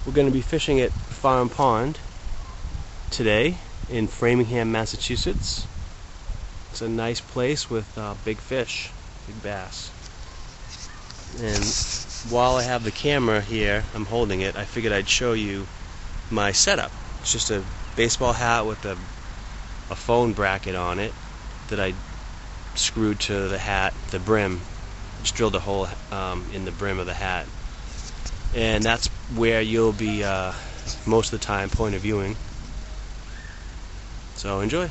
We're going to be fishing at Farm Pond today in Framingham, Massachusetts. It's a nice place with big fish, big bass. And while I have the camera here, I'm holding it, I figured I'd show you my setup. It's just a baseball hat with a phone bracket on it that I screwed to the hat, the brim. Just drilled a hole in the brim of the hat. And that's where you'll be most of the time point of viewing. So enjoy.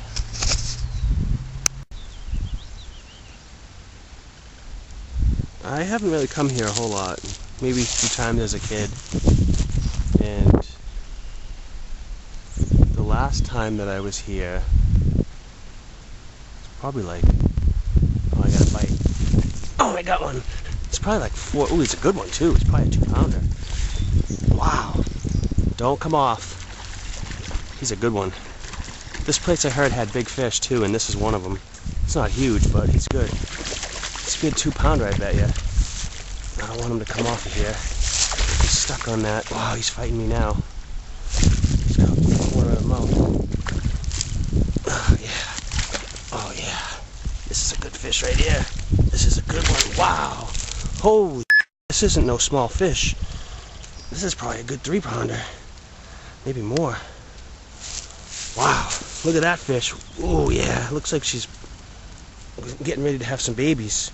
I haven't really come here a whole lot. Maybe a few times as a kid. And the last time that I was here, it's probably like, oh, I got a bite. Oh, I got one. It's probably like 4. Ooh, it's a good one too. It's probably a 2-pounder. Wow. Don't come off. He's a good one. This place I heard had big fish too, and this is one of them. It's not huge, but he's good. This would be a 2-pounder, I bet you. I don't want him to come off of here. He's stuck on that. Wow, he's fighting me now. He's got the corner of the mouth. Oh, yeah. Oh, yeah. This is a good fish right here. This is a good one. Wow. Holy, this isn't no small fish. This is probably a good 3-pounder. Maybe more. Wow. Look at that fish. Oh, yeah. Looks like she's getting ready to have some babies.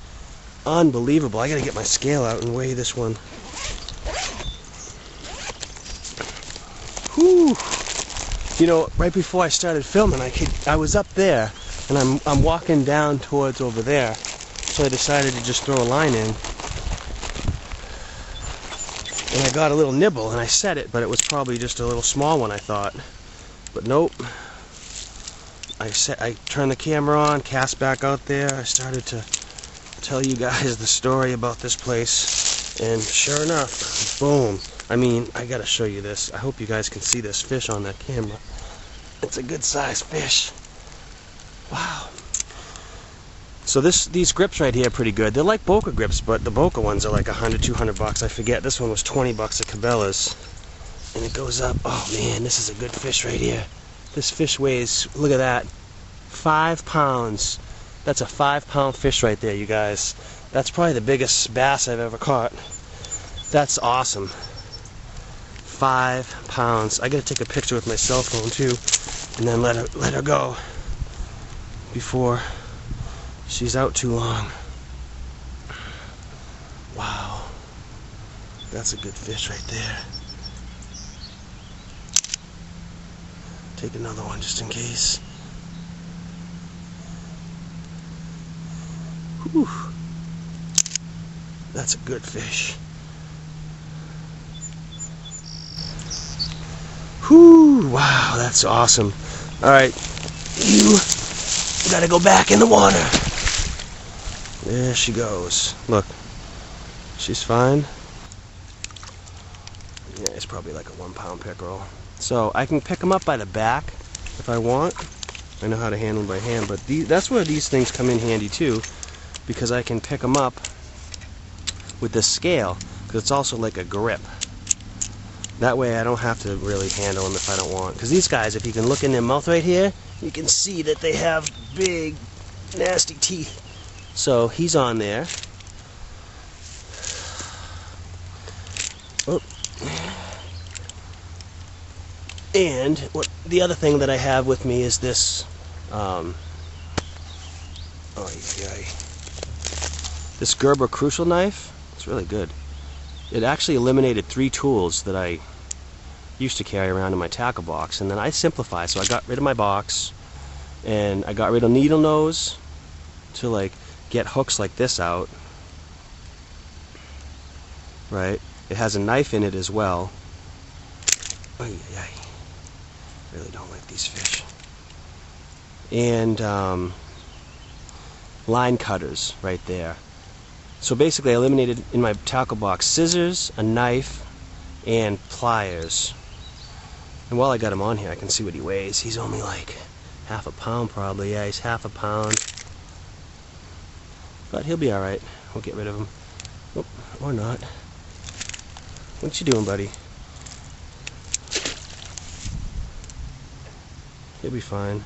Unbelievable. I gotta get my scale out and weigh this one. Whew. You know, right before I started filming, I was up there, and I'm walking down towards over there. So I decided to just throw a line in. And I got a little nibble, and I set it, but it was probably just a little small one, I thought. But nope. I turned the camera on, cast back out there. I started to tell you guys the story about this place, and sure enough, boom. I mean, I gotta show you this. I hope you guys can see this fish on that camera. It's a good sized fish. Wow. So these grips right here are pretty good. They're like Boca grips, but the Boca ones are like $100-200. I forget. This one was $20 at Cabela's, and it goes up. Oh man, this is a good fish right here. This fish weighs, look at that, 5 pounds. That's a 5-pound fish right there, you guys. That's probably the biggest bass I've ever caught. That's awesome. 5 pounds. I gotta take a picture with my cell phone too, and then let her go before she's out too long. Wow. That's a good fish right there. Take another one just in case. Whew. That's a good fish. Whew, wow, that's awesome. Alright, you gotta go back in the water. There she goes. Look, she's fine. Yeah, it's probably like a 1-pound pickerel. So I can pick them up by the back if I want. I know how to handle them by hand, but that's where these things come in handy too, because I can pick them up with this scale, because it's also like a grip. That way I don't have to really handle them if I don't want. Because these guys, if you can look in their mouth right here, you can see that they have big, nasty teeth. So he's on there. Oh. And the other thing that I have with me is this, this Gerber Crucial knife. It's really good. It actually eliminated 3 tools that I used to carry around in my tackle box, and then I simplified. So I got rid of my box, and I got rid of needle nose to like get hooks like this out. Right? It has a knife in it as well. Ay, ay. Really don't like these fish. And line cutters right there. So basically I eliminated in my tackle box scissors, a knife, and pliers. And while I got him on here, I can see what he weighs. He's only like half a pound probably. Yeah, he's half a pound. But he'll be alright. We'll get rid of him. Oh, or not. What you doing, buddy? He'll be fine.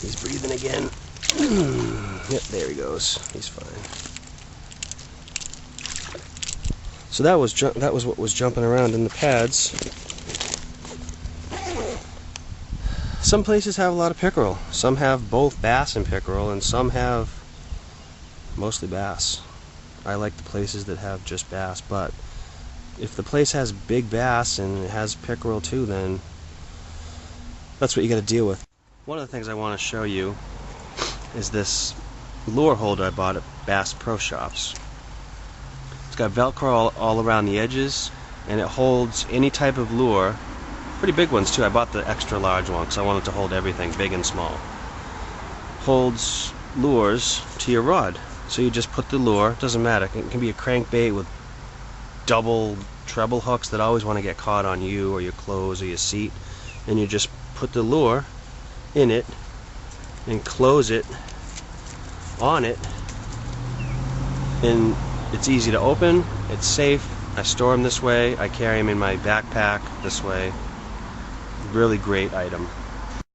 He's breathing again. Yep, there he goes. He's fine. So that was what was jumping around in the pads. Some places have a lot of pickerel. Some have both bass and pickerel, and some have mostly bass. I like the places that have just bass, but if the place has big bass and it has pickerel too, then that's what you got to deal with. One of the things I want to show you is this lure holder I bought at Bass Pro Shops. It's got Velcro all around the edges, and it holds any type of lure. Pretty big ones too. I bought the extra large one because I wanted to hold everything, big and small. Holds lures to your rod. So you just put the lure, doesn't matter, it can be a crankbait with double, treble hooks that always want to get caught on you or your clothes or your seat, and you just put the lure in it and close it on it, and it's easy to open, it's safe. I store them this way, I carry them in my backpack this way. Really great item.